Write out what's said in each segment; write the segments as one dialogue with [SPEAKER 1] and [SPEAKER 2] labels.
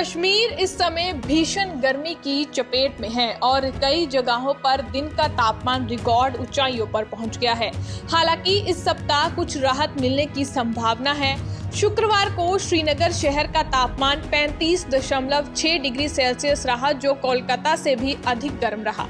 [SPEAKER 1] कश्मीर इस समय भीषण गर्मी की चपेट में है और कई जगहों पर दिन का तापमान रिकॉर्ड ऊंचाइयों पर पहुंच गया है। हालांकि इस सप्ताह कुछ राहत मिलने की संभावना है। शुक्रवार को श्रीनगर शहर का तापमान 35.6 डिग्री सेल्सियस रहा, जो कोलकाता से भी अधिक गर्म रहा,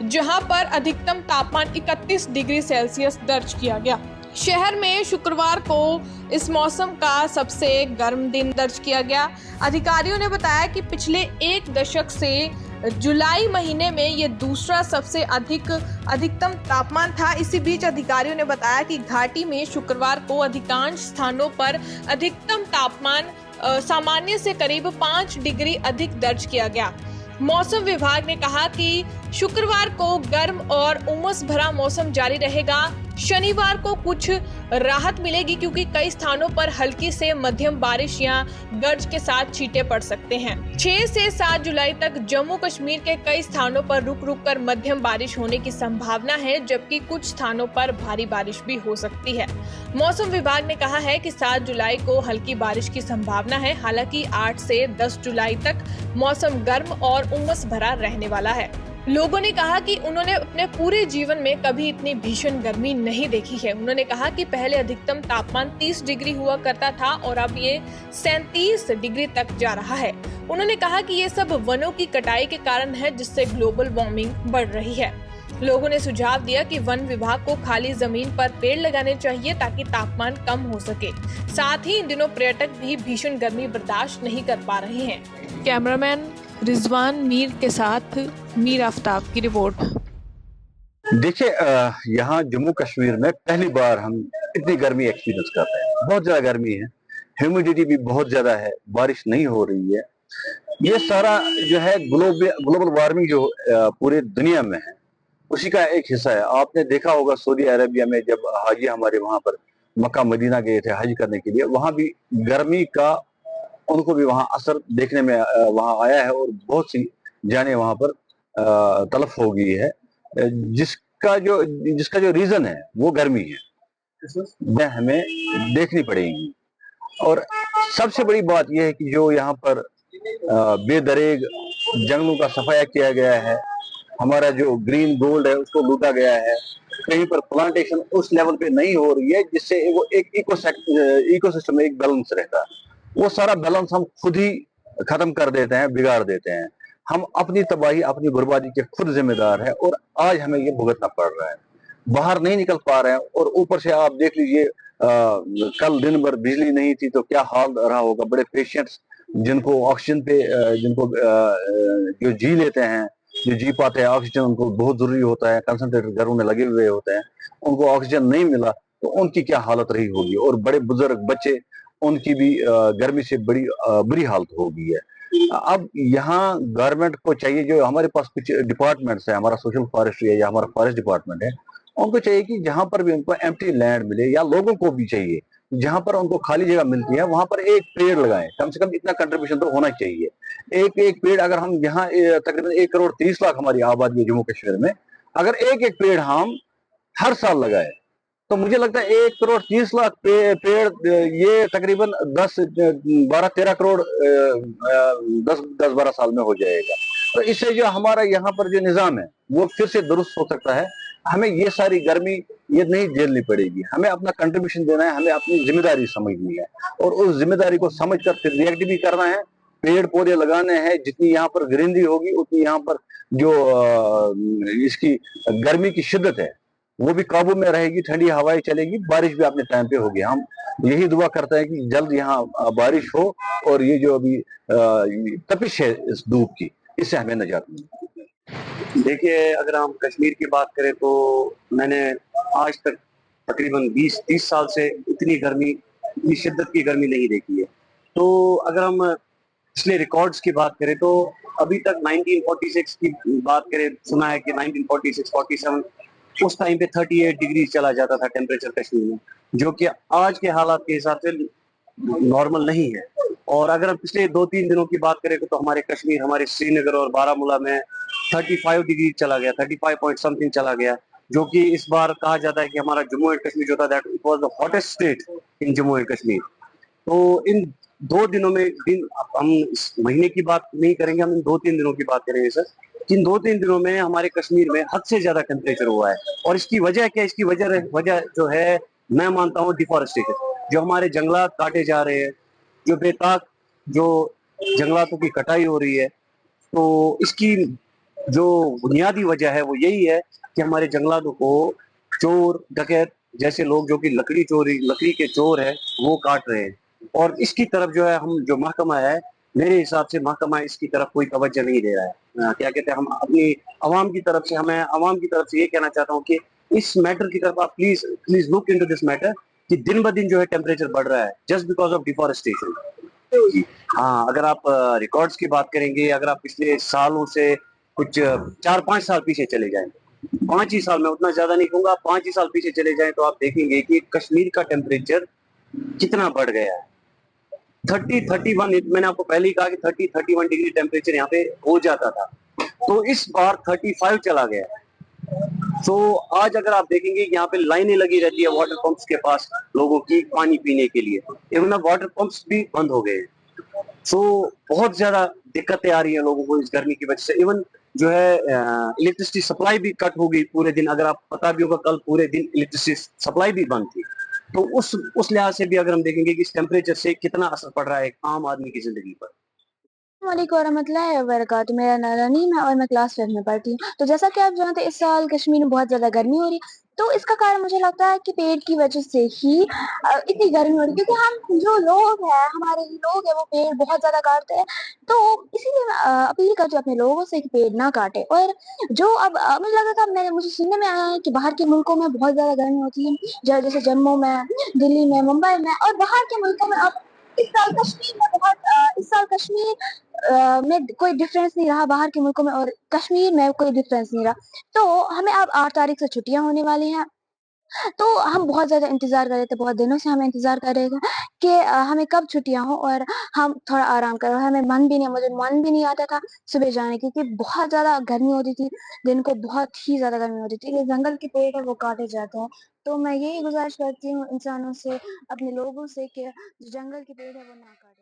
[SPEAKER 1] जहां पर अधिकतम तापमान 31 डिग्री सेल्सियस दर्ज किया गया। शहर में शुक्रवार को इस मौसम का सबसे गर्म दिन दर्ज किया गया। अधिकारियों ने बताया कि पिछले एक दशक से जुलाई महीने में ये दूसरा सबसे अधिकतम तापमान था। इसी बीच अधिकारियों ने बताया कि घाटी में शुक्रवार को अधिकांश स्थानों पर अधिकतम तापमान सामान्य से करीब 5 डिग्री अधिक दर्ज किया गया। मौसम विभाग ने कहा कि शुक्रवार को गर्म और उमस भरा मौसम जारी रहेगा। शनिवार को कुछ राहत मिलेगी क्योंकि कई स्थानों पर हल्की से मध्यम बारिश या गरज के साथ छींटे पड़ सकते हैं। 6 से 7 जुलाई तक जम्मू कश्मीर के कई स्थानों पर रुक रुक कर मध्यम बारिश होने की संभावना है, जबकि कुछ स्थानों पर भारी बारिश भी हो सकती है। मौसम विभाग ने कहा है कि 7 जुलाई को हल्की बारिश की संभावना है। हालांकि 8 से 10 जुलाई तक मौसम गर्म और उमस भरा रहने वाला है। लोगों ने कहा कि उन्होंने अपने पूरे जीवन में कभी इतनी भीषण गर्मी नहीं देखी है। उन्होंने कहा कि पहले अधिकतम तापमान 30 डिग्री हुआ करता था और अब ये 37 डिग्री तक जा रहा है। उन्होंने कहा कि ये सब वनों की कटाई के कारण है, जिससे ग्लोबल वार्मिंग बढ़ रही है। लोगों ने सुझाव दिया कि वन विभाग को खाली जमीन पर पेड़ लगाने चाहिए ताकि तापमान कम हो सके। साथ ही इन दिनों पर्यटक भी भीषण गर्मी बर्दाश्त नहीं कर पा रहे हैं। कैमरामैन रिजवान मीर के साथ मीर आफ्ताब की रिपोर्ट।
[SPEAKER 2] देखिए, यहाँ जम्मू कश्मीर में पहली बार हम इतनी गर्मी एक्सपीरियंस कर रहे हैं। बहुत ज्यादा गर्मी है, ह्यूमिडिटी भी बहुत ज्यादा है, बारिश नहीं हो रही है। ये सारा जो है ग्लोबल वार्मिंग जो पूरे दुनिया में है, उसी का एक हिस्सा है। आपने देखा होगा सऊदी अरेबिया में जब हाजी हमारे वहां पर मक्का मदीना गए थे हज करने के लिए, वहां भी गर्मी का उनको भी वहां असर देखने में वहां आया है और बहुत सी जाने वहां पर तलफ हो गई है, जिसका जो रीजन है वो गर्मी है, हमें देखनी पड़ेगी। और सबसे बड़ी बात यह है कि जो यहाँ पर बेदरेग जंगलों का सफाया किया गया है, हमारा जो ग्रीन गोल्ड है उसको लूटा गया है, कहीं पर प्लांटेशन उस लेवल पे नहीं हो रही है जिससे वो एक इकोसिस्टम में एक बैलेंस रहता है। वो सारा बैलेंस हम खुद ही खत्म कर देते हैं, बिगाड़ देते हैं। हम अपनी तबाही अपनी बर्बादी के खुद जिम्मेदार है और आज हमें ये भुगतना पड़ रहा है। बाहर नहीं निकल पा रहे हैं और ऊपर से आप देख लीजिए कल दिन भर बिजली नहीं थी तो क्या हाल रहा होगा। बड़े पेशेंट्स जिनको ऑक्सीजन पे जो जी लेते हैं, जो जी पाते हैं, ऑक्सीजन उनको बहुत जरूरी होता है, कंसंट्रेटर घरों में लगे हुए होते हैं, उनको ऑक्सीजन नहीं मिला तो उनकी क्या हालत रही होगी। और बड़े बुजुर्ग बच्चे, उनकी भी गर्मी से बुरी हालत हो गई है। अब यहाँ गवर्नमेंट को चाहिए, जो हमारे पास कुछ डिपार्टमेंट्स है, हमारा सोशल फॉरेस्ट्री है या हमारा फॉरेस्ट डिपार्टमेंट है, उनको चाहिए कि जहां पर भी उनको एम्प्टी लैंड मिले, या लोगों को भी चाहिए जहां पर उनको खाली जगह मिलती है वहां पर एक पेड़ लगाएं। कम से कम इतना कंट्रीब्यूशन तो होना चाहिए। एक पेड़ अगर हम यहाँ तकरीबन 1,30,00,000 हमारी आबादी है जम्मू कश्मीर में, अगर एक पेड़ हम हर साल लगाए तो मुझे लगता है 1,30,00,000 पेड़ ये तकरीबन 10-12-13 करोड़ 10-12 साल में हो जाएगा। तो इससे जो हमारा यहाँ पर जो निजाम है वो फिर से दुरुस्त हो सकता है। हमें ये सारी गर्मी ये नहीं झेलनी पड़ेगी। हमें अपना कंट्रीब्यूशन देना है, हमें अपनी जिम्मेदारी समझनी है और उस जिम्मेदारी को समझकर फिर रिएक्ट भी करना है। पेड़ पौधे लगाने हैं, जितनी यहाँ पर ग्रीनरी होगी उतनी यहाँ पर जो इसकी गर्मी की शिद्दत है वो भी काबू में रहेगी, ठंडी हवाएं चलेगी, बारिश भी अपने टाइम पे होगी। हम यही दुआ करते हैं कि जल्द यहाँ बारिश हो और ये जो अभी तपिश है इस धूप की, इससे हमें निजात मिले।
[SPEAKER 3] देखिए, अगर हम कश्मीर की बात करें तो मैंने आज तक तकरीबन 20-30 साल से इतनी शिद्दत की गर्मी नहीं देखी है। तो अगर हम पिछले रिकॉर्ड्स की बात करें तो अभी तक 1946 की बात करें, सुना है कि 1946-47 उस टाइम पे 38 डिग्री चला जाता था टेम्परेचर कश्मीर में, जो कि आज के हालात के हिसाब से नॉर्मल नहीं है। और अगर हम पिछले 2-3 दिनों की बात करें तो हमारे श्रीनगर और बारामूला में 35 डिग्री चला गया, 35 पॉइंट समथिंग चला गया, जो कि इस बार कहा जाता है कि हमारा जम्मू एंड कश्मीर जो था that it was the hottest state in Jammu and Kashmir. तो इन दो दिनों में दिन, हम इस महीने की बात नहीं करेंगे, हम इन 2-3 दिनों की बात करेंगे सर। इन 2-3 दिनों में हमारे कश्मीर में हद से ज्यादा टेम्परेचर हुआ है। और इसकी वजह क्या है? इसकी वजह जो है, मैं मानता हूँ डिफॉरेस्टेशन। जो हमारे जंगलात काटे जा रहे हैं, जो बेताक जो जंगलातों की कटाई हो रही है, तो इसकी जो बुनियादी वजह है वो यही है कि हमारे जंगलातों को चोर डकैत जैसे लोग, जो कि लकड़ी के चोर है, वो काट रहे हैं। और इसकी तरफ जो है, हम जो महकमा है, मेरे हिसाब से महकमा इसकी तरफ कोई तवज्जो नहीं दे रहा है। क्या कहते हैं, हम अपनी आवाम की तरफ से, हमें आवाम की तरफ से ये कहना चाहता हूँ कि इस मैटर की तरफ आप please please look into this matter, कि दिन ब दिन जो है टेम्परेचर बढ़ रहा है जस्ट बिकॉज ऑफ डिफॉरेस्टेशन। हाँ, अगर आप रिकॉर्ड्स की बात करेंगे, अगर आप पिछले सालों से कुछ 4-5 साल पीछे चले जाएं, 5 ही साल, मैं उतना ज्यादा नहीं कहूंगा, 5 ही साल पीछे चले जाएं, तो आप देखेंगे कि कश्मीर का टेम्परेचर कितना बढ़ गया है। 30-31, मैंने आपको पहले ही कहा कि 30-31 डिग्री टेम्परेचर यहाँ पे हो जाता था, तो इस बार 35 चला गया। तो आज अगर आप देखेंगे कि यहाँ पे लाइनें लगी रहती है वाटर पंप्स के पास लोगों की पानी पीने के लिए, इवन अब वाटर पंप्स भी बंद हो गए। तो बहुत ज्यादा दिक्कतें आ रही है लोगों को इस गर्मी की वजह से। इवन जो है इलेक्ट्रिसिटी सप्लाई भी कट हो गई पूरे दिन। अगर आप पता भी होगा, कल पूरे दिन इलेक्ट्रिसिटी सप्लाई भी बंद थी। तो उस लिहाज से भी अगर हम देखेंगे कि इस टेम्परेचर से कितना असर पड़ रहा है एक आम आदमी की जिंदगी पर।
[SPEAKER 4] वालेकुम वरहमतुल्लाहि वबरकातुहू। मेरा नाम रनीम है और मैं क्लास 12 में पढ़ती हूँ। तो जैसा कि आप जानते हैं, इस साल कश्मीर में बहुत ज़्यादा गर्मी हो रही है। तो इसका कारण मुझे लगता है कि पेड़ की वजह से ही इतनी गर्मी हो रही है, क्योंकि हम जो लोग हैं, हमारे ही लोग हैं, वो पेड़ बहुत ज़्यादा काटते हैं। तो इसीलिए मैं अपील करती हूँ अपने लोगों से कि पेड़ ना काटें। और जो अब मुझे लगा था, मुझे सुनने में आया है कि बाहर के मुल्कों में बहुत ज़्यादा गर्मी होती है, जैसे जम्मू में, दिल्ली में, मुंबई में, और बाहर के मुल्कों में अब इस साल कश्मीर में कोई डिफरेंस नहीं रहा बाहर के मुल्कों में, और कश्मीर में कोई डिफरेंस नहीं रहा। तो हमें अब 8 तारीख से छुट्टियां होने वाली हैं। तो हम बहुत ज़्यादा इंतज़ार कर रहे थे, बहुत दिनों से हम इंतज़ार कर रहे थे कि हमें कब छुट्टियां हो और हम थोड़ा आराम करें। हमें मुझे मन भी नहीं आता था सुबह जाने की, क्योंकि बहुत ज़्यादा गर्मी होती थी, दिन को बहुत ही ज़्यादा गर्मी होती थी। ये जंगल के पेड़ है वो काटे जाते हैं। तो मैं यही गुजारिश करती हूँ इंसानों से, अपने लोगों से, कि जो जंगल के पेड़ है वो ना काटें।